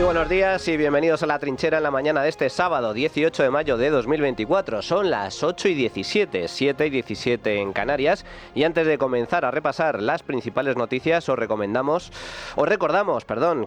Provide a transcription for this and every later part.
buenos días y bienvenidos a La Trinchera en la mañana de este sábado 18 de mayo de 2024. Son las 8:17, 7:17 en Canarias, y antes de comenzar a repasar las principales noticias os recordamos,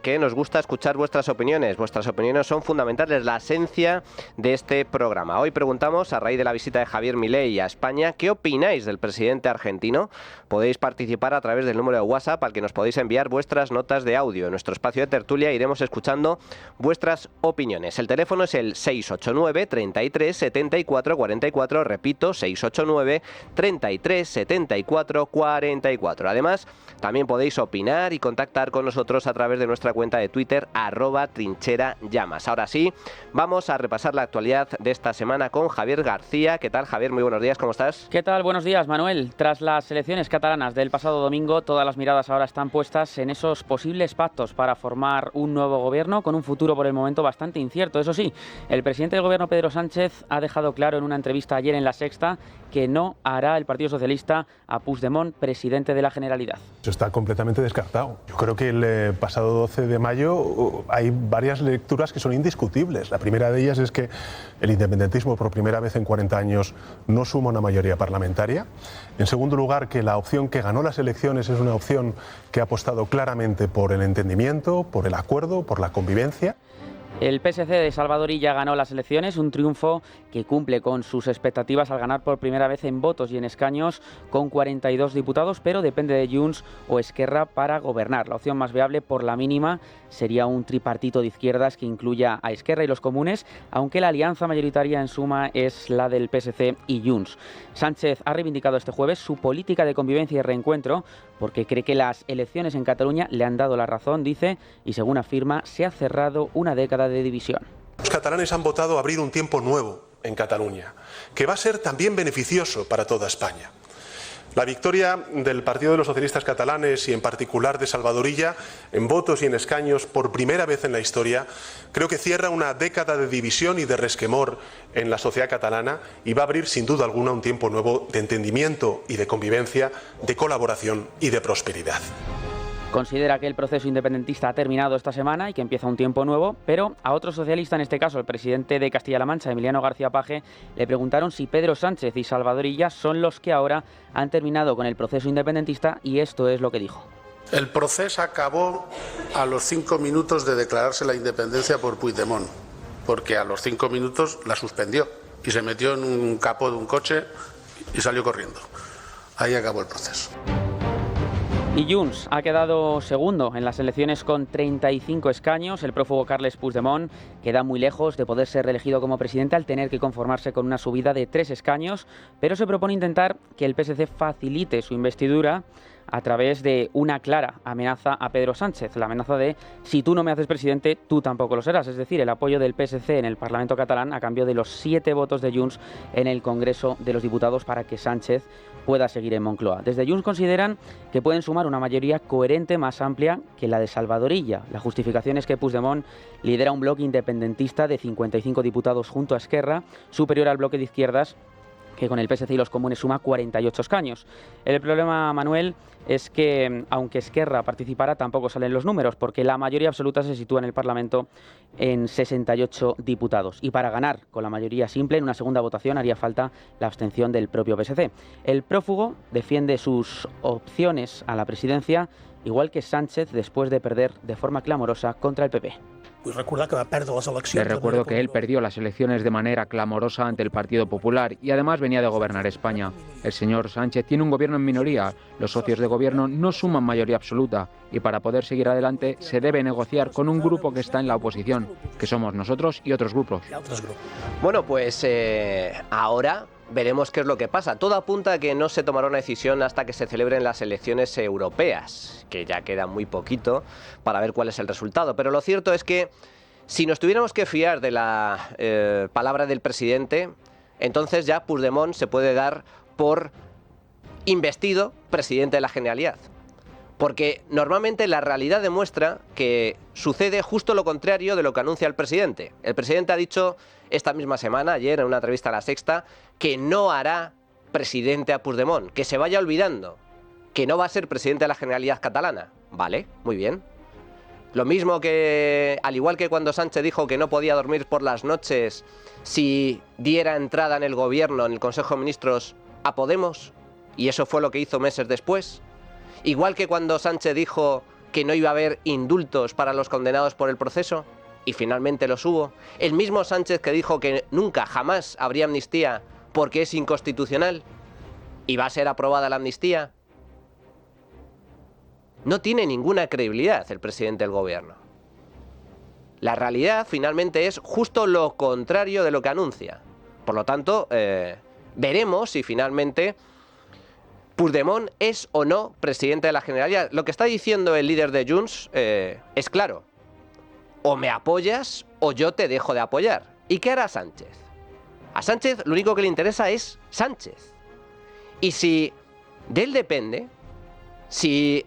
que nos gusta escuchar vuestras opiniones. Vuestras opiniones son fundamentales, la esencia de este programa. Hoy preguntamos, a raíz de la visita de Javier Milei a España, ¿qué opináis del presidente argentino? Podéis participar a través del número de WhatsApp al que nos podéis enviar vuestras notas de audio. En nuestro espacio de tertulia iremos escuchando vuestras opiniones. El teléfono es el 689 33 74 44, repito, 689 33 74 44. Además, también podéis opinar y contactar con nosotros a través de nuestra cuenta de Twitter, @trincherallamas. Ahora sí, vamos a repasar la actualidad de esta semana con Javier García. ¿Qué tal, Javier? Muy buenos días, ¿cómo estás? ¿Qué tal? Buenos días, Manuel. Tras las elecciones catalanas del pasado domingo, todas las miradas ahora están puestas en esos posibles pactos para formar un nuevo gobierno con un futuro por el momento bastante incierto. Eso sí, el presidente del gobierno, Pedro Sánchez, ha dejado claro en una entrevista ayer en La Sexta que no hará el Partido Socialista a Puigdemont presidente de la Generalidad. Eso está completamente descartado. Yo creo que el pasado 12 de mayo hay varias lecturas que son indiscutibles. La primera de ellas es que el independentismo por primera vez en 40 años no suma una mayoría parlamentaria. En segundo lugar, que la opción que ganó las elecciones es una opción que ha apostado claramente por el entendimiento, por el acuerdo, por la convivencia. El PSC de Salvador Illa ganó las elecciones, un triunfo que cumple con sus expectativas al ganar por primera vez en votos y en escaños con 42 diputados, pero depende de Junts o Esquerra para gobernar. La opción más viable, por la mínima, sería un tripartito de izquierdas que incluya a Esquerra y los comunes, aunque la alianza mayoritaria en suma es la del PSC y Junts. Sánchez ha reivindicado este jueves su política de convivencia y reencuentro porque cree que las elecciones en Cataluña le han dado la razón, dice, y según afirma, se ha cerrado una década de división. Los catalanes han votado abrir un tiempo nuevo en Cataluña, que va a ser también beneficioso para toda España. La victoria del Partido de los Socialistas Catalanes y en particular de Salvador Illa en votos y en escaños por primera vez en la historia creo que cierra una década de división y de resquemor en la sociedad catalana y va a abrir sin duda alguna un tiempo nuevo de entendimiento y de convivencia, de colaboración y de prosperidad. Considera que el proceso independentista ha terminado esta semana y que empieza un tiempo nuevo, pero a otro socialista, en este caso el presidente de Castilla-La Mancha, Emiliano García Paje, le preguntaron si Pedro Sánchez y Salvador Illa son los que ahora han terminado con el proceso independentista, y esto es lo que dijo. El proceso acabó a los 5 minutos de declararse la independencia por Puigdemont, porque a los 5 minutos la suspendió y se metió en un capó de un coche y salió corriendo. Ahí acabó el proceso. Y Junts ha quedado segundo en las elecciones con 35 escaños. El prófugo Carles Puigdemont queda muy lejos de poder ser reelegido como presidente al tener que conformarse con una subida de 3 escaños, pero se propone intentar que el PSC facilite su investidura a través de una clara amenaza a Pedro Sánchez, la amenaza de si tú no me haces presidente, tú tampoco lo serás, es decir, el apoyo del PSC en el Parlamento catalán a cambio de los 7 votos de Junts en el Congreso de los Diputados para que Sánchez pueda seguir en Moncloa. Desde Junts consideran que pueden sumar una mayoría coherente más amplia que la de Salvador Illa. La justificación es que Puigdemont lidera un bloque independentista de 55 diputados junto a Esquerra, superior al bloque de izquierdas, que con el PSC y los comunes suma 48 escaños. El problema, Manuel, es que aunque Esquerra participara, tampoco salen los números, porque la mayoría absoluta se sitúa en el Parlamento en 68 diputados. Y para ganar con la mayoría simple, en una segunda votación haría falta la abstención del propio PSC. El prófugo defiende sus opciones a la presidencia, igual que Sánchez después de perder de forma clamorosa contra el PP. Le recuerdo que él perdió las elecciones de manera clamorosa ante el Partido Popular y además venía de gobernar España. El señor Sánchez tiene un gobierno en minoría, los socios de gobierno no suman mayoría absoluta y para poder seguir adelante se debe negociar con un grupo que está en la oposición, que somos nosotros y otros grupos. Bueno, pues ahora veremos qué es lo que pasa. Todo apunta a que no se tomará una decisión hasta que se celebren las elecciones europeas, que ya queda muy poquito para ver cuál es el resultado. Pero lo cierto es que si nos tuviéramos que fiar de la palabra del presidente, entonces ya Puigdemont se puede dar por investido presidente de la Generalidad. Porque normalmente la realidad demuestra que sucede justo lo contrario de lo que anuncia el presidente. El presidente ha dicho esta misma semana, ayer en una entrevista a La Sexta, que no hará presidente a Puigdemont, que se vaya olvidando, que no va a ser presidente de la Generalidad catalana. Vale, muy bien. Lo mismo que, al igual que cuando Sánchez dijo que no podía dormir por las noches si diera entrada en el gobierno, en el Consejo de Ministros, a Podemos, y eso fue lo que hizo meses después. Igual que cuando Sánchez dijo que no iba a haber indultos para los condenados por el proceso, y finalmente los hubo. El mismo Sánchez que dijo que nunca, jamás habría amnistía porque es inconstitucional, y va a ser aprobada la amnistía. No tiene ninguna credibilidad el presidente del gobierno. La realidad finalmente es justo lo contrario de lo que anuncia. Por lo tanto, veremos si finalmente Puigdemont es o no presidente de la Generalitat. Lo que está diciendo el líder de Junts es claro. O me apoyas o yo te dejo de apoyar. ¿Y qué hará Sánchez? A Sánchez lo único que le interesa es Sánchez. Y si de él depende, si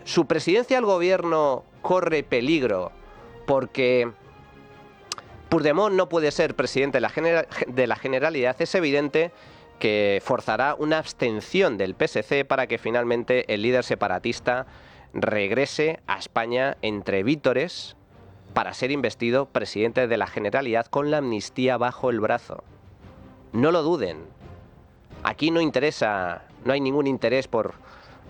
su presidencia al gobierno corre peligro porque Puigdemont no puede ser presidente de la Generalitat, es evidente que forzará una abstención del PSC para que finalmente el líder separatista regrese a España entre vítores para ser investido presidente de la Generalitat con la amnistía bajo el brazo. No lo duden. Aquí no hay ningún interés por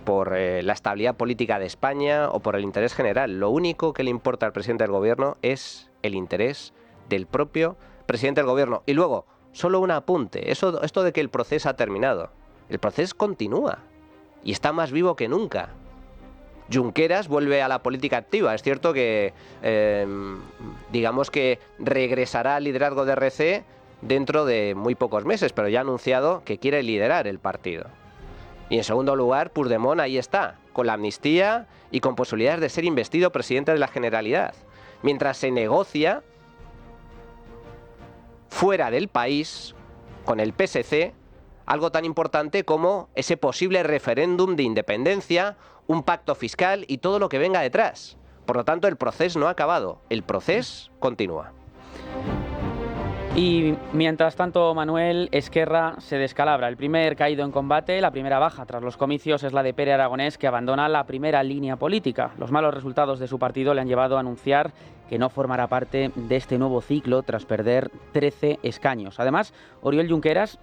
la estabilidad política de España o por el interés general. Lo único que le importa al presidente del gobierno es el interés del propio presidente del gobierno. Y luego, solo un apunte. Esto de que el proceso ha terminado. El proceso continúa y está más vivo que nunca. Junqueras vuelve a la política activa. Es cierto que, digamos que regresará al liderazgo de RC dentro de muy pocos meses, pero ya ha anunciado que quiere liderar el partido. Y en segundo lugar, Puigdemont ahí está, con la amnistía y con posibilidades de ser investido presidente de la Generalitat. Mientras se negocia fuera del país, con el PSC, algo tan importante como ese posible referéndum de independencia, un pacto fiscal y todo lo que venga detrás. Por lo tanto, el proceso no ha acabado, el proceso continúa. Y mientras tanto, Manuel, Esquerra se descalabra. El primer caído en combate, la primera baja tras los comicios es la de Pere Aragonés, que abandona la primera línea política. Los malos resultados de su partido le han llevado a anunciar que no formará parte de este nuevo ciclo tras perder 13 escaños. Además, Oriol Junqueras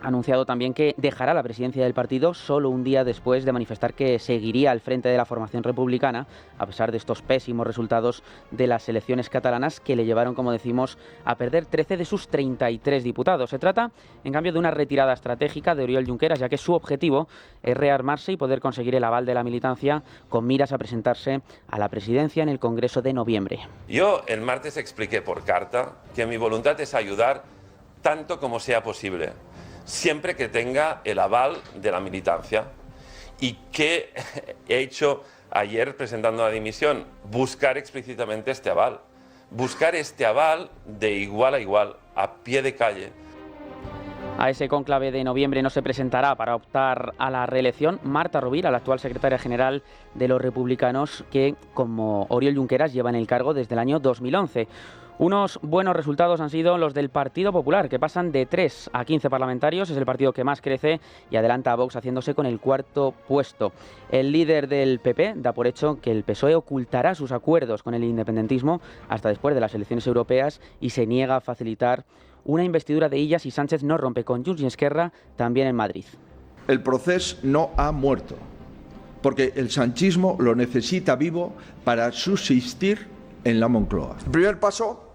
ha anunciado también que dejará la presidencia del partido solo un día después de manifestar que seguiría al frente de la formación republicana, a pesar de estos pésimos resultados de las elecciones catalanas que le llevaron, como decimos, a perder 13 de sus 33 diputados. Se trata, en cambio, de una retirada estratégica de Oriol Junqueras, ya que su objetivo es rearmarse y poder conseguir el aval de la militancia con miras a presentarse a la presidencia en el Congreso de noviembre. Yo el martes expliqué por carta que mi voluntad es ayudar tanto como sea posible, siempre que tenga el aval de la militancia. ¿Y qué he hecho ayer presentando la dimisión? Buscar explícitamente este aval. Buscar este aval de igual a igual, a pie de calle. A ese cónclave de noviembre no se presentará para optar a la reelección Marta Rovira, la actual secretaria general de los republicanos, que, como Oriol Junqueras, lleva en el cargo desde el año 2011. Unos buenos resultados han sido los del Partido Popular, que pasan de 3 a 15 parlamentarios. Es el partido que más crece y adelanta a Vox, haciéndose con el cuarto puesto. El líder del PP da por hecho que el PSOE ocultará sus acuerdos con el independentismo hasta después de las elecciones europeas y se niega a facilitar una investidura de Illa si Sánchez no rompe con Junts y Esquerra también en Madrid. El proceso no ha muerto, porque el sanchismo lo necesita vivo para subsistir en la Moncloa. El primer paso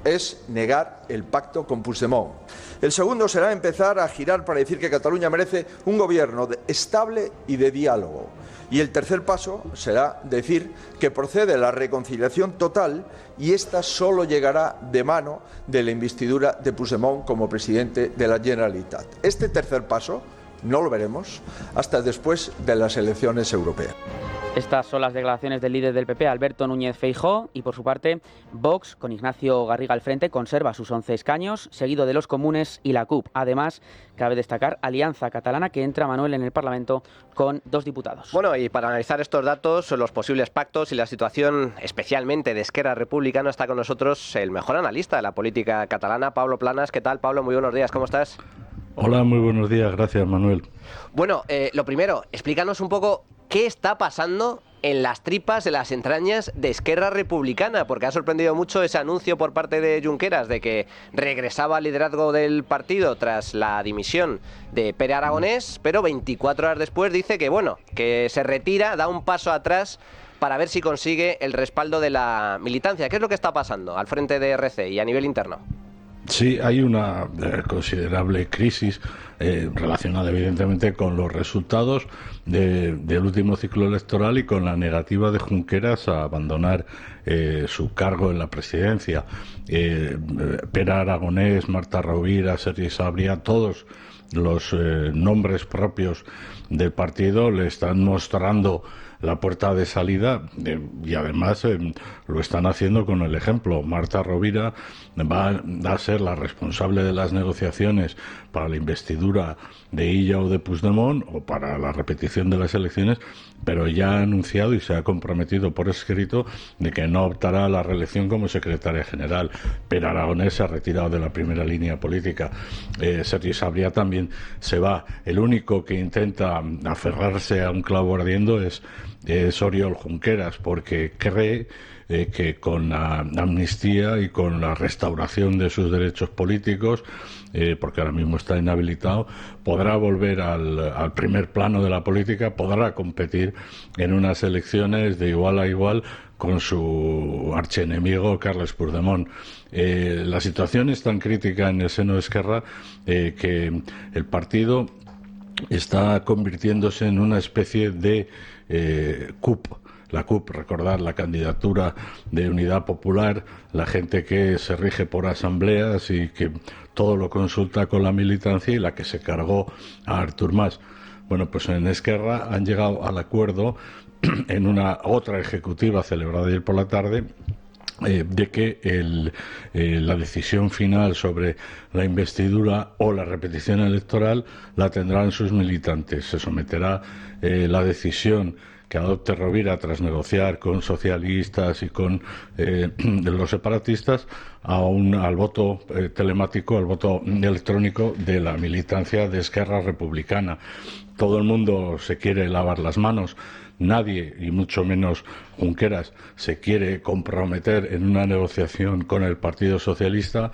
es negar el pacto con Puigdemont. El segundo será empezar a girar para decir que Cataluña merece un gobierno estable y de diálogo. Y el tercer paso será decir que procede la reconciliación total y esta solo llegará de mano de la investidura de Puigdemont como presidente de la Generalitat. Este tercer paso no lo veremos hasta después de las elecciones europeas. Estas son las declaraciones del líder del PP, Alberto Núñez Feijóo, y por su parte, Vox, con Ignacio Garriga al frente, conserva sus 11 escaños, seguido de los Comunes y la CUP. Además, cabe destacar Alianza Catalana, que entra, Manuel, en el Parlamento con 2 diputados. Bueno, y para analizar estos datos, los posibles pactos y la situación especialmente de Esquerra Republicana, está con nosotros el mejor analista de la política catalana, Pablo Planas. ¿Qué tal, Pablo? Muy buenos días, ¿cómo estás? Hola, muy buenos días, gracias, Manuel. Bueno, lo primero, explícanos un poco qué está pasando en las tripas, en las entrañas de Esquerra Republicana, porque ha sorprendido mucho ese anuncio por parte de Junqueras de que regresaba al liderazgo del partido tras la dimisión de Pere Aragonés, pero 24 horas después dice que bueno, que se retira, da un paso atrás para ver si consigue el respaldo de la militancia. ¿Qué es lo que está pasando al frente de RC y a nivel interno? Sí, hay una considerable crisis relacionada evidentemente con los resultados del último ciclo electoral y con la negativa de Junqueras a abandonar su cargo en la presidencia. Pere Aragonés, Marta Rovira, Sergi Sabria, todos los nombres propios del partido le están mostrando la puerta de salida y además lo están haciendo con el ejemplo. Marta Rovira va a ser la responsable de las negociaciones para la investidura de Illa o de Puigdemont o para la repetición de las elecciones, pero ya ha anunciado y se ha comprometido por escrito de que no optará a la reelección como secretaria general. Pere Aragonés se ha retirado de la primera línea política. Sergi Sabria también se va. El único que intenta aferrarse a un clavo ardiendo es Oriol Junqueras, porque cree que con la amnistía y con la restauración de sus derechos políticos, porque ahora mismo está inhabilitado, podrá volver al primer plano de la política, podrá competir en unas elecciones de igual a igual con su archienemigo Carles Puigdemont. La situación es tan crítica en el seno de Esquerra que el partido está convirtiéndose en una especie de CUP. La CUP, recordar, la candidatura de Unidad Popular, la gente que se rige por asambleas y que todo lo consulta con la militancia y la que se cargó a Artur Mas. Bueno, pues en Esquerra han llegado al acuerdo en una otra ejecutiva celebrada ayer por la tarde de que la decisión final sobre la investidura o la repetición electoral la tendrán sus militantes. Se someterá la decisión que adopte Rovira tras negociar con socialistas y con los separatistas al voto telemático, al voto electrónico de la militancia de Esquerra Republicana. Todo el mundo se quiere lavar las manos. Nadie, y mucho menos Junqueras, se quiere comprometer en una negociación con el Partido Socialista.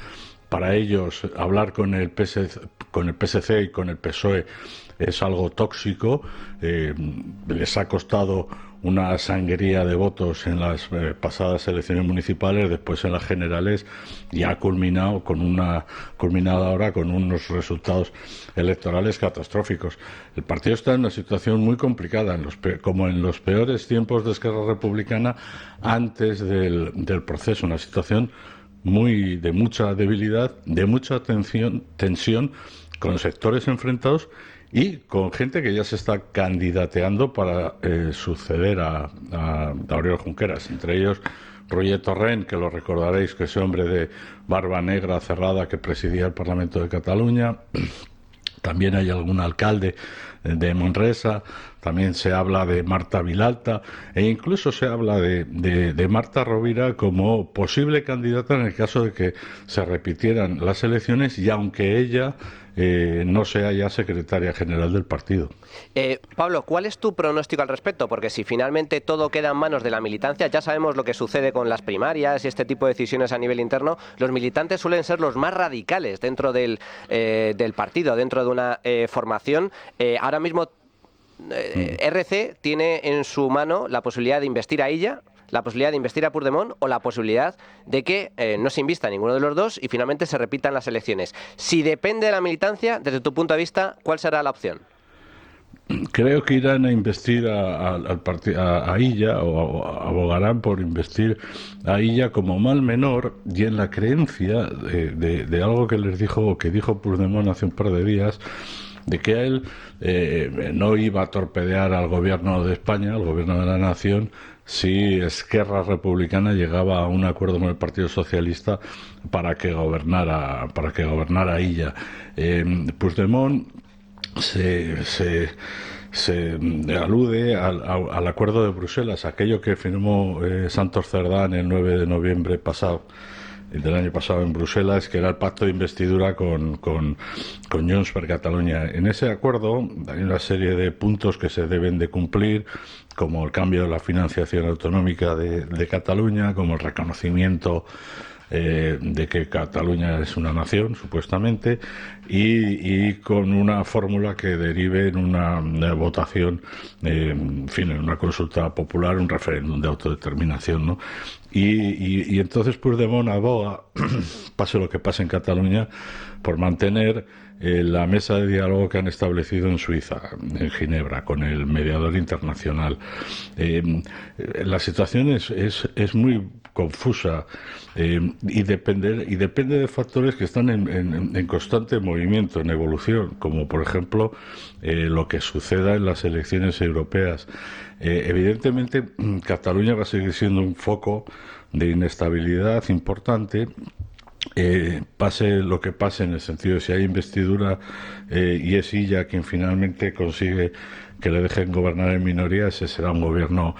Para ellos, hablar con el PSC y con el PSOE es algo tóxico. Les ha costado una sangría de votos en las pasadas elecciones municipales, después en las generales, y ha culminado ahora con unos resultados electorales catastróficos. El partido está en una situación muy complicada, como en los peores tiempos de Esquerra Republicana antes del proceso, una situación de mucha debilidad, de mucha tensión, con sectores enfrentados y con gente que ya se está candidateando para suceder a Oriol Junqueras, entre ellos Roger Torrent, que lo recordaréis, que ese hombre de barba negra cerrada que presidía el Parlamento de Cataluña. También hay algún alcalde de Manresa, también se habla de Marta Vilalta e incluso se habla de Marta Rovira como posible candidata en el caso de que se repitieran las elecciones y aunque ella no sea ya secretaria general del partido. Pablo, ¿cuál es tu pronóstico al respecto? Porque si finalmente todo queda en manos de la militancia, ya sabemos lo que sucede con las primarias y este tipo de decisiones a nivel interno, los militantes suelen ser los más radicales dentro del partido, dentro de una formación. Ahora mismo RC tiene en su mano la posibilidad de investir a Illa, la posibilidad de investir a Puigdemont o la posibilidad de que no se invista a ninguno de los dos y finalmente se repitan las elecciones. Si depende de la militancia, desde tu punto de vista, ¿cuál será la opción? Creo que irán a investir a Illa, o abogarán por investir a Illa como mal menor, y en la creencia de algo que dijo Puigdemont hace un par de días, de que él no iba a torpedear al gobierno de España, al gobierno de la nación, si Esquerra Republicana llegaba a un acuerdo con el Partido Socialista para que gobernara Illa. Puigdemont se alude al acuerdo de Bruselas, aquello que firmó Santos Cerdán el 9 de noviembre pasado, del año pasado en Bruselas, que era el pacto de investidura con Junts per Catalunya. En ese acuerdo hay una serie de puntos que se deben de cumplir, como el cambio de la financiación autonómica de Cataluña, como el reconocimiento de que Cataluña es una nación, supuestamente, y con una fórmula que derive en una votación, en fin, en una consulta popular, un referéndum de autodeterminación, ¿no? Y entonces Puigdemont aboga, pase lo que pase en Cataluña, por mantener la mesa de diálogo que han establecido en Suiza, en Ginebra, con el mediador internacional. La situación es muy confusa y depende de factores que están en constante movimiento, en evolución, como por ejemplo lo que suceda en las elecciones europeas. Evidentemente, Cataluña va a seguir siendo un foco de inestabilidad importante. Pase lo que pase, en el sentido de si hay investidura y es ella quien finalmente consigue que le dejen gobernar en minoría, ese será un gobierno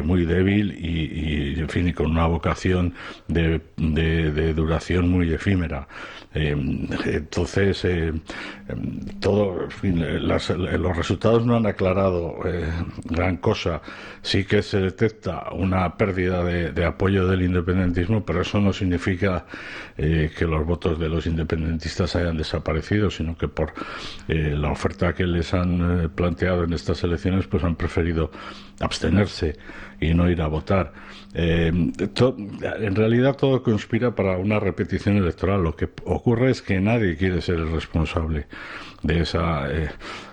muy débil y en fin, y con una vocación de duración muy efímera. Entonces, todo, en fin, los resultados no han aclarado gran cosa. Sí que se detecta una pérdida de apoyo del independentismo, pero eso no significa que los votos de los independentistas hayan desaparecido, sino que por la oferta que les han planteado en estas elecciones, pues han preferido abstenerse y no ir a votar. En realidad todo conspira para una repetición electoral. Lo que ocurre es que nadie quiere ser el responsable de esa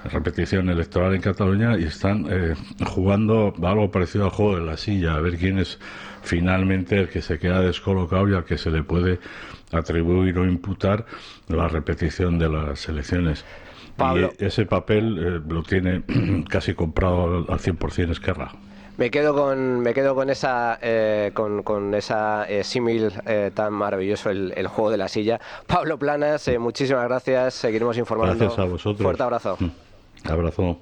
repetición electoral en Cataluña y están jugando algo parecido al juego de la silla, a ver quién es finalmente el que se queda descolocado y al que se le puede atribuir o imputar la repetición de las elecciones. Pablo. Y ese papel lo tiene casi comprado al 100% Esquerra. Me quedo con esa símil tan maravilloso, el juego de la silla. Pablo Planas, muchísimas gracias. Seguiremos informando. Gracias a vosotros. Fuerte abrazo. Abrazo.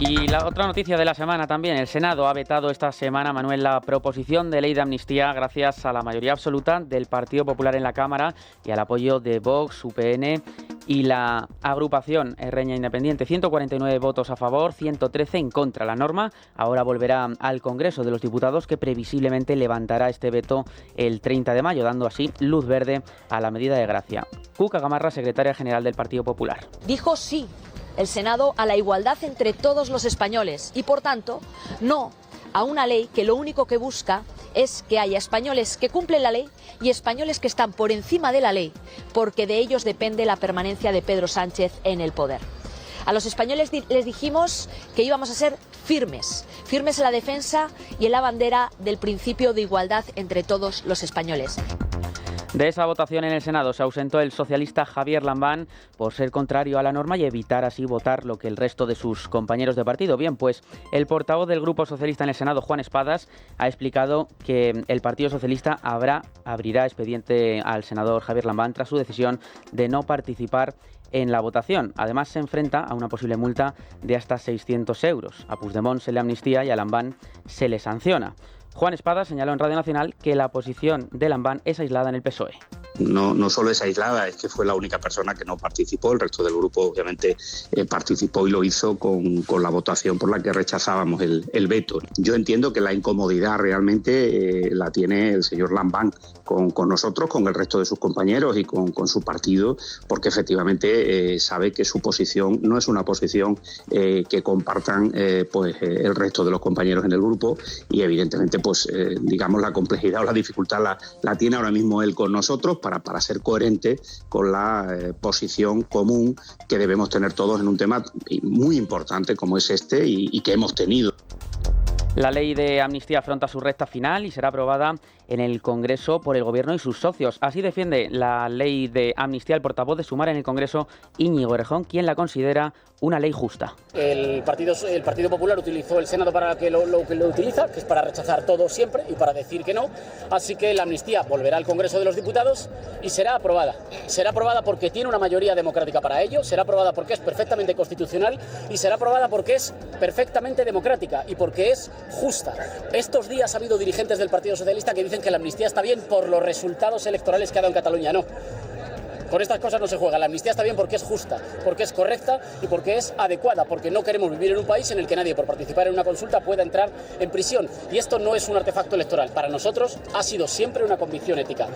Y la otra noticia de la semana también, el Senado ha vetado esta semana, Manuel, la proposición de ley de amnistía gracias a la mayoría absoluta del Partido Popular en la Cámara y al apoyo de Vox, UPN y la agrupación Erreña Independiente. 149 votos a favor, 113 en contra. La norma ahora volverá al Congreso de los Diputados, que previsiblemente levantará este veto el 30 de mayo, dando así luz verde a la medida de gracia. Cuca Gamarra, secretaria general del Partido Popular. Dijo sí el Senado a la igualdad entre todos los españoles y, por tanto, no a una ley que lo único que busca es que haya españoles que cumplen la ley y españoles que están por encima de la ley, porque de ellos depende la permanencia de Pedro Sánchez en el poder. A los españoles les dijimos que íbamos a ser firmes en la defensa y en la bandera del principio de igualdad entre todos los españoles. De esa votación en el Senado se ausentó el socialista Javier Lambán por ser contrario a la norma y evitar así votar lo que el resto de sus compañeros de partido. Bien, pues el portavoz del Grupo Socialista en el Senado, Juan Espadas, ha explicado que el Partido Socialista abrirá expediente al senador Javier Lambán tras su decisión de no participar en la votación. Además, se enfrenta a una posible multa de hasta 600 euros. A Puigdemont se le amnistía y a Lambán se le sanciona. Juan Espadas señaló en Radio Nacional que la posición de Lambán es aislada en el PSOE. No solo es aislada, es que fue la única persona que no participó. El resto del grupo obviamente participó y lo hizo con la votación por la que rechazábamos el veto. Yo entiendo que la incomodidad realmente la tiene el señor Lambán con nosotros, con el resto de sus compañeros y con su partido, porque efectivamente sabe que su posición no es una posición que compartan el resto de los compañeros en el grupo y evidentemente digamos la complejidad o la dificultad la tiene ahora mismo él con nosotros para ser coherente con la posición común que debemos tener todos en un tema muy importante como es este y que hemos tenido. La ley de amnistía afronta su recta final y será aprobada en el Congreso por el Gobierno y sus socios. Así defiende la ley de amnistía el portavoz de Sumar en el Congreso, Íñigo Errejón, quien la considera una ley justa. El Partido Popular utilizó el Senado para lo que lo utiliza, que es para rechazar todo siempre y para decir que no. Así que la amnistía volverá al Congreso de los Diputados y será aprobada. Será aprobada porque tiene una mayoría democrática para ello, será aprobada porque es perfectamente constitucional y será aprobada porque es perfectamente democrática y porque es justa. Estos días ha habido dirigentes del Partido Socialista que dicen que la amnistía está bien por los resultados electorales que ha dado en Cataluña. No. Con estas cosas no se juega. La amnistía está bien porque es justa, porque es correcta y porque es adecuada, porque no queremos vivir en un país en el que nadie por participar en una consulta pueda entrar en prisión. Y esto no es un artefacto electoral. Para nosotros ha sido siempre una convicción ética.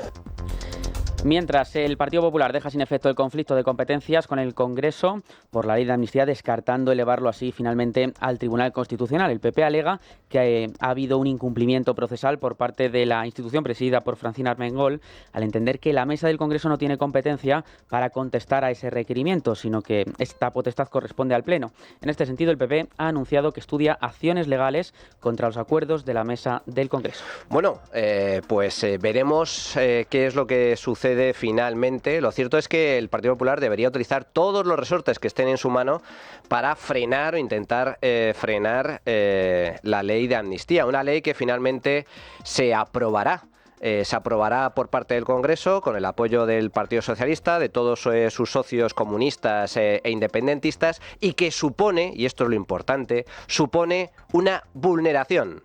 Mientras el Partido Popular deja sin efecto el conflicto de competencias con el Congreso por la ley de amnistía, descartando elevarlo así finalmente al Tribunal Constitucional. El PP alega que ha habido un incumplimiento procesal por parte de la institución presidida por Francina Armengol, al entender que la mesa del Congreso no tiene competencia para contestar a ese requerimiento, sino que esta potestad corresponde al Pleno. En este sentido, el PP ha anunciado que estudia acciones legales contra los acuerdos de la mesa del Congreso. Bueno, veremos qué es lo que sucede finalmente. Lo cierto es que el Partido Popular debería utilizar todos los resortes que estén en su mano para frenar o intentar frenar la ley de amnistía, una ley que finalmente se aprobará. Se aprobará por parte del Congreso con el apoyo del Partido Socialista, de todos sus socios comunistas e independentistas, y que supone, y esto es lo importante, supone una vulneración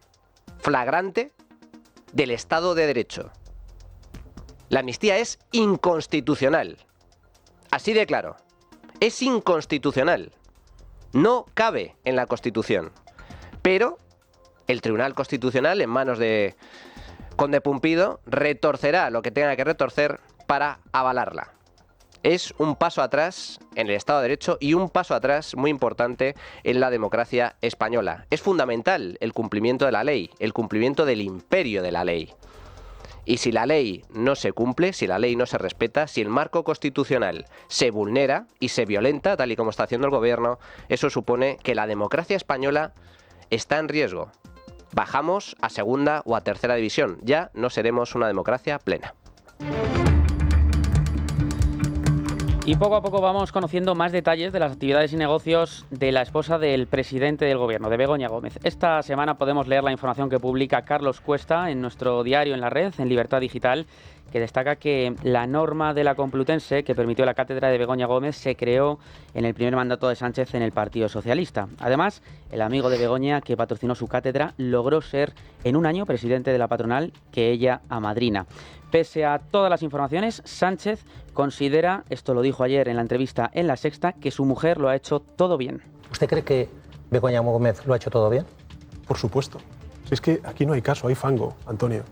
flagrante del Estado de Derecho. La amnistía es inconstitucional. Así de claro. Es inconstitucional. No cabe en la Constitución. Pero el Tribunal Constitucional, en manos de Conde Pumpido, retorcerá lo que tenga que retorcer para avalarla. Es un paso atrás en el Estado de Derecho y un paso atrás muy importante en la democracia española. Es fundamental el cumplimiento de la ley, el cumplimiento del imperio de la ley. Y si la ley no se cumple, si la ley no se respeta, si el marco constitucional se vulnera y se violenta, tal y como está haciendo el gobierno, eso supone que la democracia española está en riesgo. Bajamos a segunda o a tercera división. Ya no seremos una democracia plena. Y poco a poco vamos conociendo más detalles de las actividades y negocios de la esposa del presidente del gobierno, de Begoña Gómez. Esta semana podemos leer la información que publica Carlos Cuesta en nuestro diario en la red, en Libertad Digital, que destaca que la norma de la Complutense que permitió la cátedra de Begoña Gómez se creó en el primer mandato de Sánchez en el Partido Socialista. Además, el amigo de Begoña que patrocinó su cátedra logró ser en un año presidente de la patronal que ella amadrina. Pese a todas las informaciones, Sánchez considera, esto lo dijo ayer en la entrevista en La Sexta, que su mujer lo ha hecho todo bien. ¿Usted cree que Begoña Gómez lo ha hecho todo bien? Por supuesto. Si es que aquí no hay caso, hay fango, Antonio.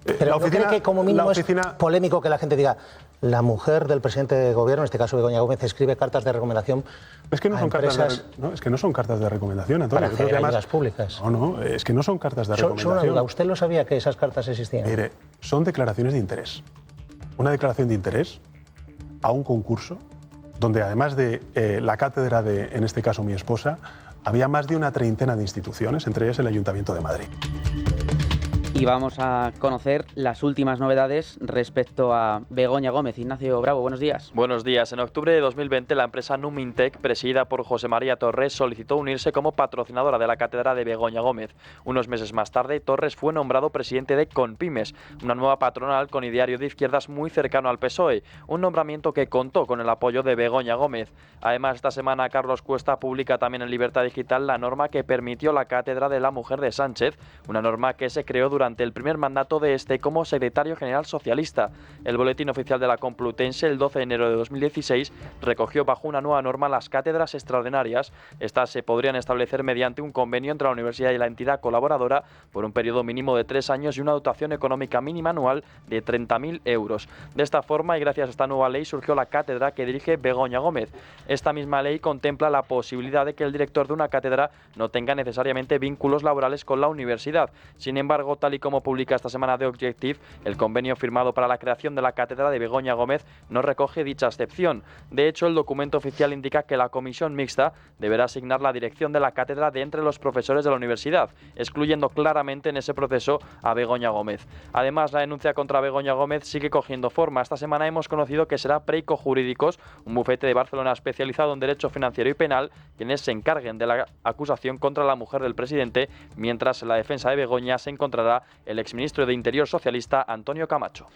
Pero ¿no cree que como mínimo es polémico que la gente diga la mujer del presidente de gobierno, en este caso Begoña Gómez, escribe cartas de recomendación? Es que no son cartas es que no son cartas de recomendación, Antonio. Para hacer ayudas públicas. No, es que no son cartas de recomendación. Solo una duda, ¿usted lo sabía que esas cartas existían? Mire, son declaraciones de interés. Una declaración de interés a un concurso donde además de la cátedra de, en este caso, mi esposa, había más de una treintena de instituciones, entre ellas el Ayuntamiento de Madrid. Y vamos a conocer las últimas novedades respecto a Begoña Gómez. Ignacio Bravo, buenos días. Buenos días. En octubre de 2020, la empresa Numintec, presidida por José María Torres, solicitó unirse como patrocinadora de la cátedra de Begoña Gómez. Unos meses más tarde, Torres fue nombrado presidente de Conpymes, una nueva patronal con ideario de izquierdas muy cercano al PSOE, un nombramiento que contó con el apoyo de Begoña Gómez. Además, esta semana Carlos Cuesta publica también en Libertad Digital la norma que permitió la cátedra de la mujer de Sánchez, una norma que se creó durante el primer mandato de este como secretario general socialista. El boletín oficial de la Complutense, el 12 de enero de 2016, recogió bajo una nueva norma las cátedras extraordinarias. Estas se podrían establecer mediante un convenio entre la universidad y la entidad colaboradora por un periodo mínimo de 3 años y una dotación económica mínima anual de 30.000 euros. De esta forma, y gracias a esta nueva ley, surgió la cátedra que dirige Begoña Gómez. Esta misma ley contempla la posibilidad de que el director de una cátedra no tenga necesariamente vínculos laborales con la universidad. Sin embargo, tal y y como publica esta semana The Objective, el convenio firmado para la creación de la cátedra de Begoña Gómez no recoge dicha excepción. De hecho, el documento oficial indica que la comisión mixta deberá asignar la dirección de la cátedra de entre los profesores de la universidad, excluyendo claramente en ese proceso a Begoña Gómez. Además, la denuncia contra Begoña Gómez sigue cogiendo forma. Esta semana hemos conocido que será Preico Jurídicos, un bufete de Barcelona especializado en derecho financiero y penal, quienes se encarguen de la acusación contra la mujer del presidente, mientras en la defensa de Begoña se encontrará el exministro de Interior socialista Antonio Camacho.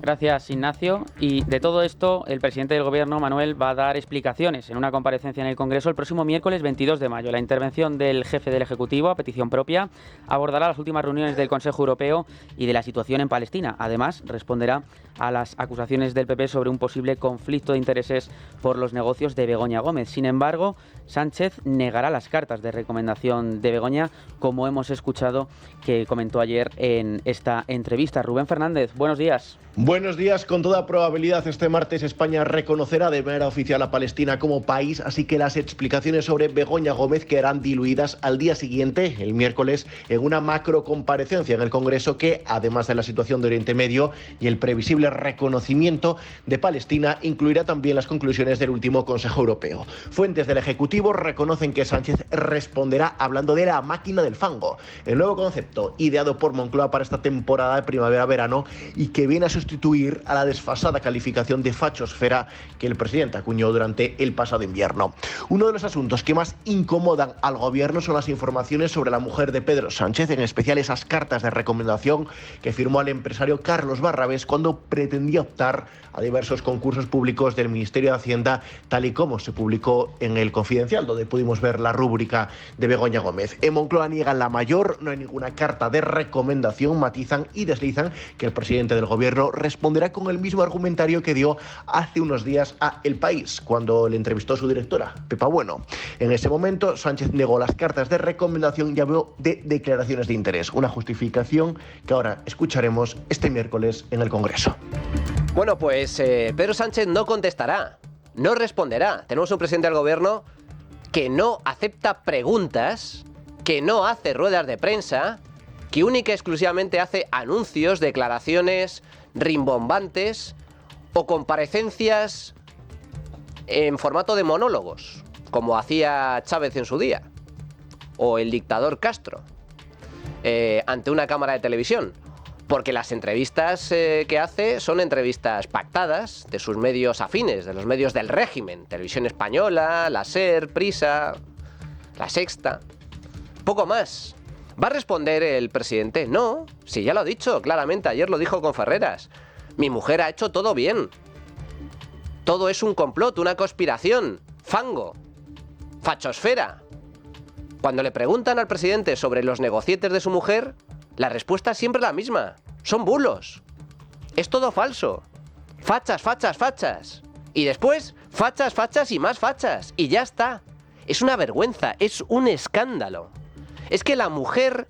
Gracias, Ignacio. Y de todo esto, el presidente del Gobierno, Manuel, va a dar explicaciones en una comparecencia en el Congreso el próximo miércoles 22 de mayo. La intervención del jefe del Ejecutivo, a petición propia, abordará las últimas reuniones del Consejo Europeo y de la situación en Palestina. Además, responderá a las acusaciones del PP sobre un posible conflicto de intereses por los negocios de Begoña Gómez. Sin embargo, Sánchez negará las cartas de recomendación de Begoña, como hemos escuchado que comentó ayer en esta entrevista. Rubén Fernández, buenos días. Buenos días. Con toda probabilidad este martes España reconocerá de manera oficial a Palestina como país, así que las explicaciones sobre Begoña Gómez quedarán diluidas al día siguiente, el miércoles, en una macro comparecencia en el Congreso que, además de la situación de Oriente Medio y el previsible reconocimiento de Palestina, incluirá también las conclusiones del último Consejo Europeo. Fuentes del Ejecutivo reconocen que Sánchez responderá hablando de la máquina del fango, el nuevo concepto ideado por Moncloa para esta temporada de primavera-verano y que viene a sustituir a la desfasada calificación de fachosfera que el presidente acuñó durante el pasado invierno. Uno de los asuntos que más incomodan al gobierno son las informaciones sobre la mujer de Pedro Sánchez, en especial esas cartas de recomendación que firmó al empresario Carlos Barrabés cuando pretendía optar a diversos concursos públicos del Ministerio de Hacienda, tal y como se publicó en El Confidencial, donde pudimos ver la rúbrica de Begoña Gómez. En Moncloa niegan la mayor, no hay ninguna carta de recomendación, matizan y deslizan que el presidente del gobierno responderá con el mismo argumentario que dio hace unos días a El País, cuando le entrevistó su directora, Pepa Bueno. En ese momento, Sánchez negó las cartas de recomendación y habló de declaraciones de interés, una justificación que ahora escucharemos este miércoles en el Congreso. Bueno, pues Pedro Sánchez no contestará, no responderá. Tenemos un presidente del gobierno que no acepta preguntas, que no hace ruedas de prensa, que única y exclusivamente hace anuncios, declaraciones rimbombantes o comparecencias en formato de monólogos, como hacía Chávez en su día, o el dictador Castro, ante una cámara de televisión. Porque las entrevistas que hace son entrevistas pactadas de sus medios afines, de los medios del régimen. Televisión Española, la SER, Prisa, La Sexta. Poco más. ¿Va a responder el presidente? No, si ya lo ha dicho claramente, ayer lo dijo con Ferreras. Mi mujer ha hecho todo bien. Todo es un complot, una conspiración, fango, fachosfera. Cuando le preguntan al presidente sobre los negocietes de su mujer, la respuesta es siempre la misma. Son bulos. Es todo falso. Fachas, fachas, fachas. Y después, fachas, fachas y más fachas. Y ya está. Es una vergüenza, es un escándalo. Es que la mujer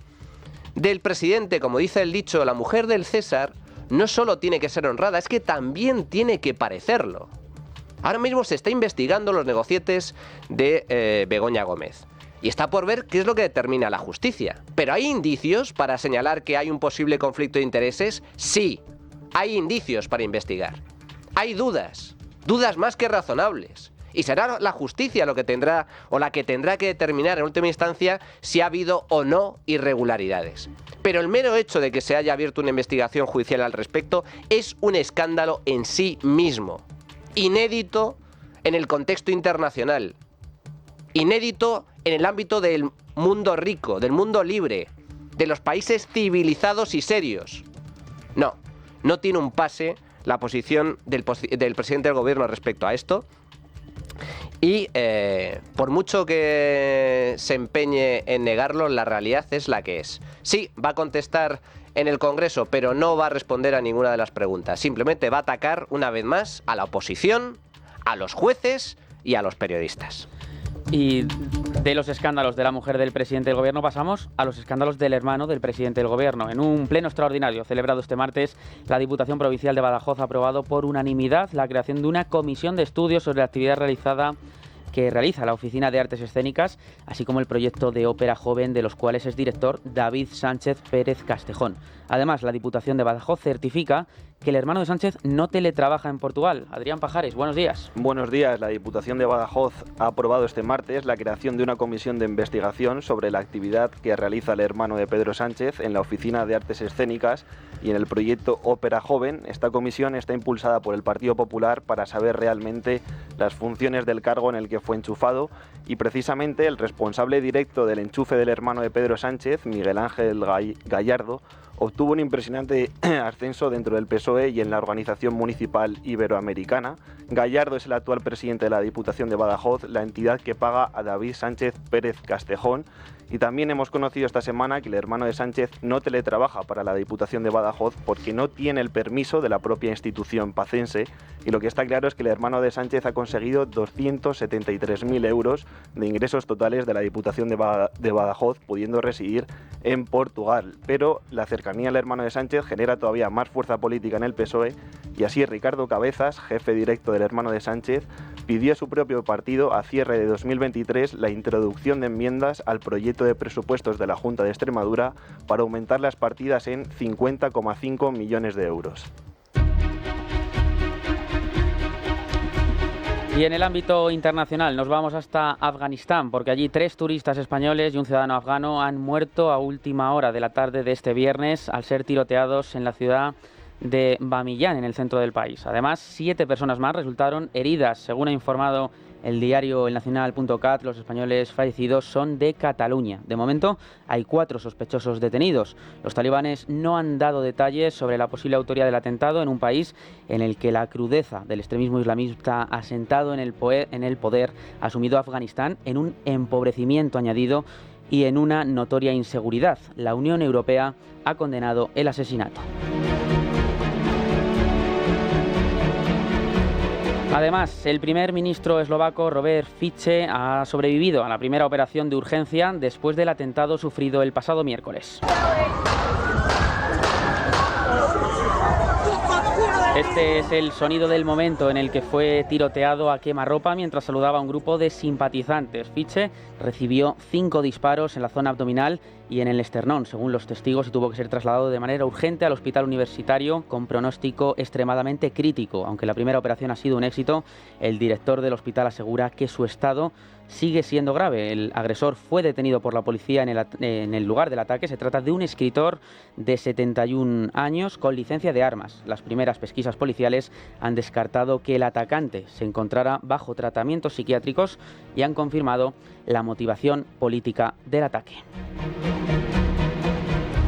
del presidente, como dice el dicho, la mujer del César, no solo tiene que ser honrada, es que también tiene que parecerlo. Ahora mismo se está investigando los negocietes de Begoña Gómez. Y está por ver qué es lo que determina la justicia. ¿Pero hay indicios para señalar que hay un posible conflicto de intereses? Sí, hay indicios para investigar. Hay dudas, dudas más que razonables. Y será la justicia lo que tendrá o la que tendrá que determinar en última instancia si ha habido o no irregularidades. Pero el mero hecho de que se haya abierto una investigación judicial al respecto es un escándalo en sí mismo. Inédito en el contexto internacional. Inédito en el ámbito del mundo rico, del mundo libre, de los países civilizados y serios. No tiene un pase la posición del presidente del gobierno respecto a esto. Y por mucho que se empeñe en negarlo, la realidad es la que es. Sí, va a contestar en el Congreso, pero no va a responder a ninguna de las preguntas. Simplemente va a atacar una vez más a la oposición, a los jueces y a los periodistas. Y de los escándalos de la mujer del presidente del gobierno pasamos a los escándalos del hermano del presidente del gobierno. En un pleno extraordinario celebrado este martes, la Diputación Provincial de Badajoz ha aprobado por unanimidad la creación de una comisión de estudios sobre la actividad realizada que realiza la Oficina de Artes Escénicas, así como el proyecto de ópera joven de los cuales es director David Sánchez Pérez Castejón. Además, la Diputación de Badajoz certifica que el hermano de Sánchez no teletrabaja en Portugal. Adrián Pajares, buenos días. Buenos días. La Diputación de Badajoz ha aprobado este martes la creación de una comisión de investigación sobre la actividad que realiza el hermano de Pedro Sánchez en la Oficina de Artes Escénicas y en el proyecto Ópera Joven. Esta comisión está impulsada por el Partido Popular para saber realmente las funciones del cargo en el que fue enchufado, y precisamente el responsable directo del enchufe del hermano de Pedro Sánchez, Miguel Ángel Gallardo, obtuvo un impresionante ascenso dentro del PSOE y en la organización municipal iberoamericana. Gallardo es el actual presidente de la Diputación de Badajoz, la entidad que paga a David Sánchez Pérez Castejón. Y también hemos conocido esta semana que el hermano de Sánchez no teletrabaja para la Diputación de Badajoz porque no tiene el permiso de la propia institución pacense, y lo que está claro es que el hermano de Sánchez ha conseguido 273.000 euros de ingresos totales de la Diputación de Badajoz, pudiendo residir en Portugal. Pero la cercanía al hermano de Sánchez genera todavía más fuerza política en el PSOE, y así Ricardo Cabezas, jefe directo del hermano de Sánchez, pidió a su propio partido a cierre de 2023 la introducción de enmiendas al proyecto de presupuestos de la Junta de Extremadura para aumentar las partidas en 50,5 millones de euros. Y en el ámbito internacional nos vamos hasta Afganistán, porque allí 3 turistas españoles y un ciudadano afgano han muerto a última hora de la tarde de este viernes al ser tiroteados en la ciudad de Bamillán, en el centro del país. Además, 7 personas más resultaron heridas. Según ha informado el diario elnacional.cat, los españoles fallecidos son de Cataluña. De momento, hay 4 sospechosos detenidos. Los talibanes no han dado detalles sobre la posible autoría del atentado en un país en el que la crudeza del extremismo islamista asentado en el poder ha sumido a Afganistán en un empobrecimiento añadido y en una notoria inseguridad. La Unión Europea ha condenado el asesinato. Además, el primer ministro eslovaco Robert Fico ha sobrevivido a la primera operación de urgencia después del atentado sufrido el pasado miércoles. Este es el sonido del momento en el que fue tiroteado a quemarropa mientras saludaba a un grupo de simpatizantes. Fico recibió 5 disparos en la zona abdominal y en el esternón, según los testigos, y tuvo que ser trasladado de manera urgente al hospital universitario con pronóstico extremadamente crítico. Aunque la primera operación ha sido un éxito, el director del hospital asegura que su estado sigue siendo grave. El agresor fue detenido por la policía en el lugar del ataque. Se trata de un escritor de 71 años con licencia de armas. Las primeras pesquisas policiales han descartado que el atacante se encontrara bajo tratamientos psiquiátricos y han confirmado la motivación política del ataque.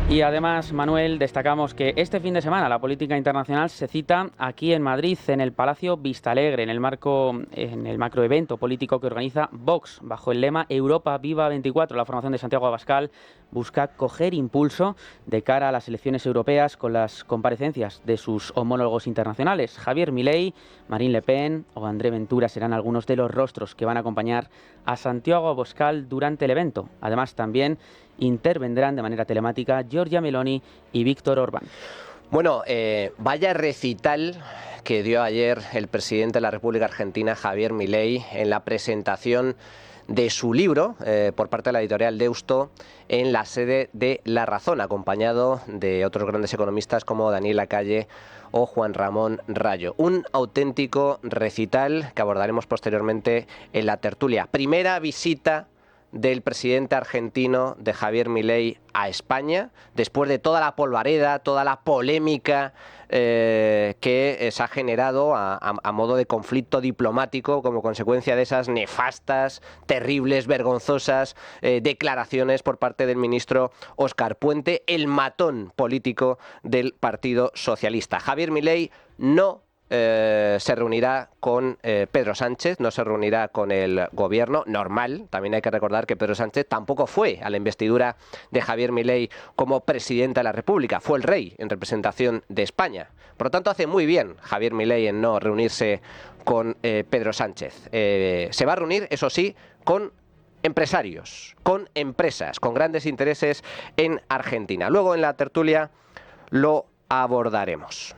Y además, Manuel, destacamos que este fin de semana la política internacional se cita aquí en Madrid, en el Palacio Vistalegre, en el macroevento político que organiza Vox, bajo el lema Europa Viva 24. La formación de Santiago Abascal busca coger impulso de cara a las elecciones europeas con las comparecencias de sus homólogos internacionales. Javier Milei, Marine Le Pen o André Ventura serán algunos de los rostros que van a acompañar a Santiago Abascal durante el evento. Además, también intervendrán de manera telemática Giorgia Meloni y Víctor Orbán. Bueno, vaya recital que dio ayer el presidente de la República Argentina, Javier Milei, en la presentación de su libro por parte de la editorial Deusto en la sede de La Razón, acompañado de otros grandes economistas como Daniel Lacalle o Juan Ramón Rayo. Un auténtico recital que abordaremos posteriormente en la tertulia. Primera visita del presidente argentino, de Javier Milei, a España, después de toda la polvareda, toda la polémica que se ha generado a modo de conflicto diplomático como consecuencia de esas nefastas, terribles, vergonzosas declaraciones por parte del ministro Óscar Puente, el matón político del Partido Socialista. Javier Milei no se reunirá con Pedro Sánchez, no se reunirá con el gobierno normal. También hay que recordar que Pedro Sánchez tampoco fue a la investidura de Javier Milei como presidente de la República, fue el rey en representación de España. Por lo tanto, hace muy bien Javier Milei en no reunirse con Pedro Sánchez. Se va a reunir, eso sí, con empresarios, con empresas, con grandes intereses en Argentina. Luego en la tertulia lo abordaremos.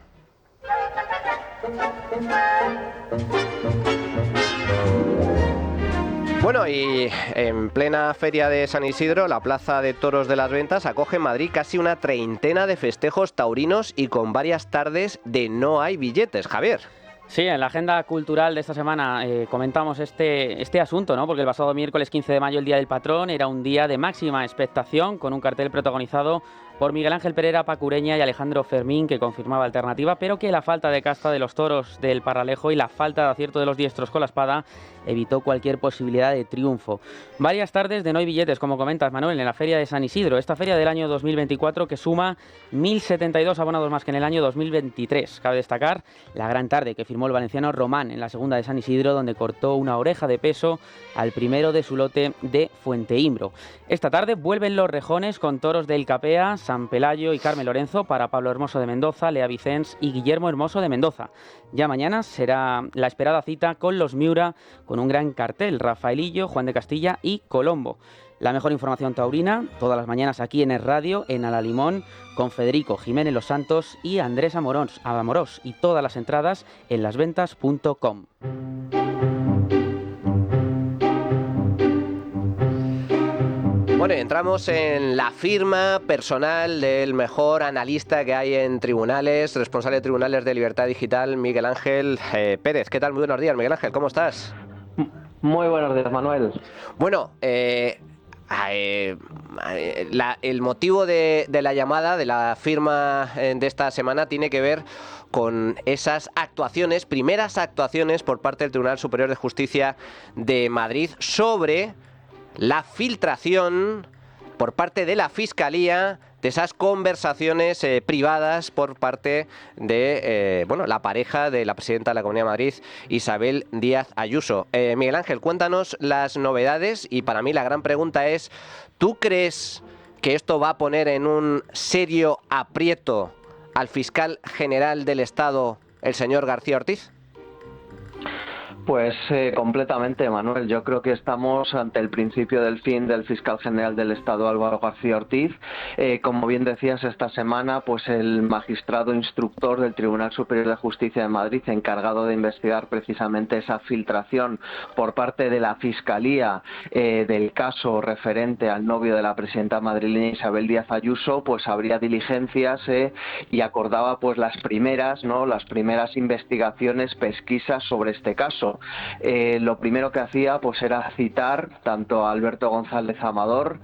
Bueno, y en plena feria de San Isidro, la Plaza de Toros de las Ventas acoge en Madrid casi una treintena de festejos taurinos y con varias tardes de no hay billetes. Javier. Sí, en la agenda cultural de esta semana comentamos este asunto, ¿no? Porque el pasado miércoles 15 de mayo, el Día del Patrón, era un día de máxima expectación, con un cartel protagonizado por Miguel Ángel Pereira Pacureña y Alejandro Fermín, que confirmaba alternativa, pero que la falta de casta de los toros del Parralejo y la falta de acierto de los diestros con la espada evitó cualquier posibilidad de triunfo. Varias tardes de no hay billetes, como comentas, Manuel, en la feria de San Isidro, esta feria del año 2024 que suma 1.072 abonados más que en el año 2023. Cabe destacar la gran tarde que firmó el valenciano Román en la segunda de San Isidro, donde cortó una oreja de peso al primero de su lote de Fuenteimbro. Esta tarde vuelven los rejones con toros del Capea, San Pelayo y Carmen Lorenzo para Pablo Hermoso de Mendoza, Lea Vicens y Guillermo Hermoso de Mendoza. Ya mañana será la esperada cita con los Miura, con un gran cartel, Rafaelillo, Juan de Castilla y Colombo. La mejor información taurina, todas las mañanas aquí en Es Radio, en Alalimón, con Federico Jiménez Los Santos y Andrés Amorós, y todas las entradas en lasventas.com. Bueno, entramos en la firma personal del mejor analista que hay en tribunales, responsable de tribunales de Libertad Digital, Miguel Ángel Pérez. ¿Qué tal? Muy buenos días, Miguel Ángel, ¿cómo estás? Muy buenos días, Manuel. Bueno, el motivo de la llamada, de la firma de esta semana, tiene que ver con esas actuaciones, primeras actuaciones por parte del Tribunal Superior de Justicia de Madrid sobre la filtración por parte de la Fiscalía de esas conversaciones privadas por parte de la pareja de la presidenta de la Comunidad de Madrid, Isabel Díaz Ayuso. Miguel Ángel, cuéntanos las novedades y para mí la gran pregunta es, ¿tú crees que esto va a poner en un serio aprieto al fiscal general del Estado, el señor García Ortiz? Pues completamente, Manuel. Yo creo que estamos ante el principio del fin del fiscal general del Estado, Álvaro García Ortiz. Como bien decías, esta semana, pues el magistrado instructor del Tribunal Superior de Justicia de Madrid, encargado de investigar precisamente esa filtración por parte de la Fiscalía del caso referente al novio de la presidenta madrileña Isabel Díaz Ayuso, pues abría diligencias y acordaba pues las primeras investigaciones, pesquisas sobre este caso. Lo primero que hacía pues era citar tanto a Alberto González Amador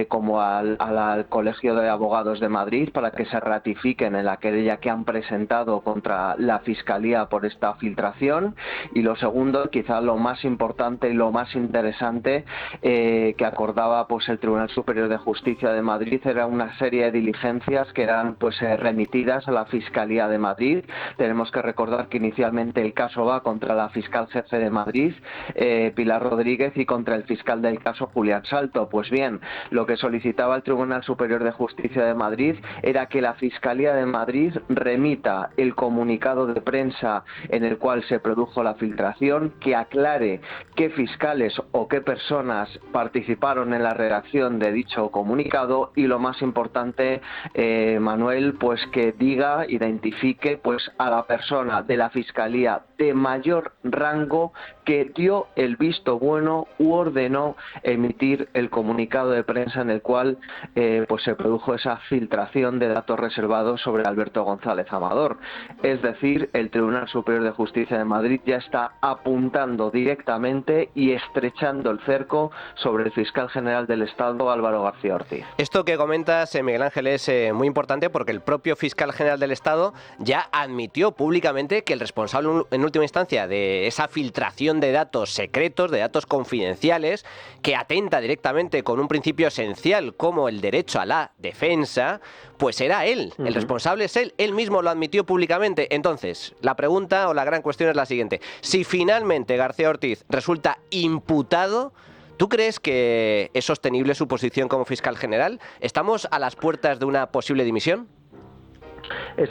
como al Colegio de Abogados de Madrid para que se ratifiquen en la querella que han presentado contra la Fiscalía por esta filtración. Y lo segundo, quizá lo más importante y lo más interesante que acordaba pues el Tribunal Superior de Justicia de Madrid, era una serie de diligencias que eran pues remitidas a la Fiscalía de Madrid. Tenemos que recordar que inicialmente el caso va contra la fiscal jefe de Madrid, Pilar Rodríguez, y contra el fiscal del caso, Julián Salto. Pues bien, lo que solicitaba el Tribunal Superior de Justicia de Madrid era que la Fiscalía de Madrid remita el comunicado de prensa en el cual se produjo la filtración, que aclare qué fiscales o qué personas participaron en la redacción de dicho comunicado y, lo más importante, Manuel, pues que identifique pues a la persona de la Fiscalía de mayor rango que dio el visto bueno u ordenó emitir el comunicado de prensa en el cual pues se produjo esa filtración de datos reservados sobre Alberto González Amador. Es decir, el Tribunal Superior de Justicia de Madrid ya está apuntando directamente y estrechando el cerco sobre el fiscal general del Estado, Álvaro García Ortiz. Esto que comentas, Miguel Ángel, es muy importante porque el propio fiscal general del Estado ya admitió públicamente que el responsable en última instancia de esa filtración de datos secretos, de datos confidenciales, que atenta directamente con un principio esencial como el derecho a la defensa, pues era él, el responsable es él mismo lo admitió públicamente. Entonces, la pregunta o la gran cuestión es la siguiente: si finalmente García Ortiz resulta imputado, ¿tú crees que es sostenible su posición como fiscal general? ¿Estamos a las puertas de una posible dimisión?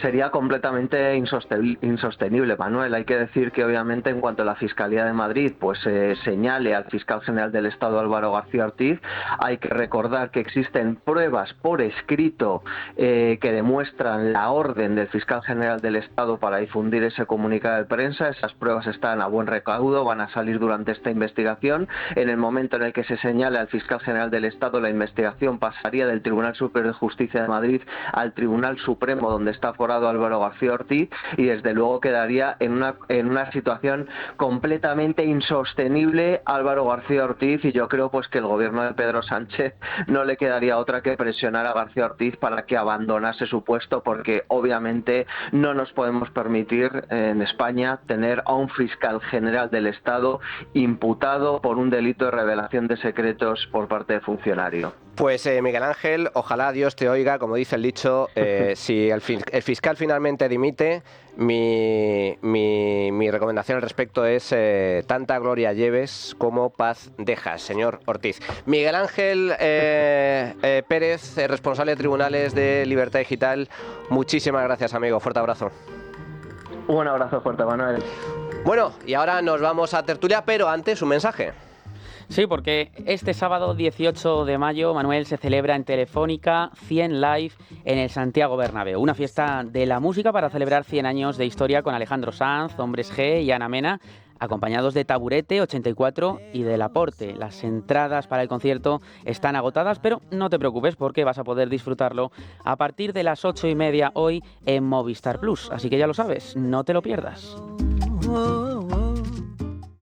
sería completamente insostenible, Manuel. Hay que decir que obviamente en cuanto a la Fiscalía de Madrid pues señale al fiscal general del Estado, Álvaro García Ortiz, hay que recordar que existen pruebas por escrito que demuestran la orden del fiscal general del Estado para difundir ese comunicado de prensa. Esas pruebas están a buen recaudo, van a salir durante esta investigación. En el momento en el que se señale al fiscal general del Estado, la investigación pasaría del Tribunal Superior de Justicia de Madrid al Tribunal Supremo, donde está aforado Álvaro García Ortiz, y desde luego quedaría en una situación completamente insostenible Álvaro García Ortiz, y yo creo pues que el gobierno de Pedro Sánchez no le quedaría otra que presionar a García Ortiz para que abandonase su puesto, porque obviamente no nos podemos permitir en España tener a un fiscal general del Estado imputado por un delito de revelación de secretos por parte de funcionario. Pues Miguel Ángel, ojalá Dios te oiga, como dice el dicho. Si el fiscal finalmente dimite, mi recomendación al respecto es tanta gloria lleves como paz dejas, señor Ortiz. Miguel Ángel Pérez, responsable de Tribunales de Libertad Digital, muchísimas gracias, amigo. Fuerte abrazo. Un abrazo fuerte, Manuel. Bueno, y ahora nos vamos a tertulia, pero antes un mensaje. Sí, porque este sábado 18 de mayo, Manuel, se celebra en Telefónica 100 Live en el Santiago Bernabéu. Una fiesta de la música para celebrar 100 años de historia con Alejandro Sanz, Hombres G y Ana Mena, acompañados de Taburete, 84 y del Aporte. Las entradas para el concierto están agotadas, pero no te preocupes porque vas a poder disfrutarlo a partir de las 8:30 hoy en Movistar Plus. Así que ya lo sabes, no te lo pierdas.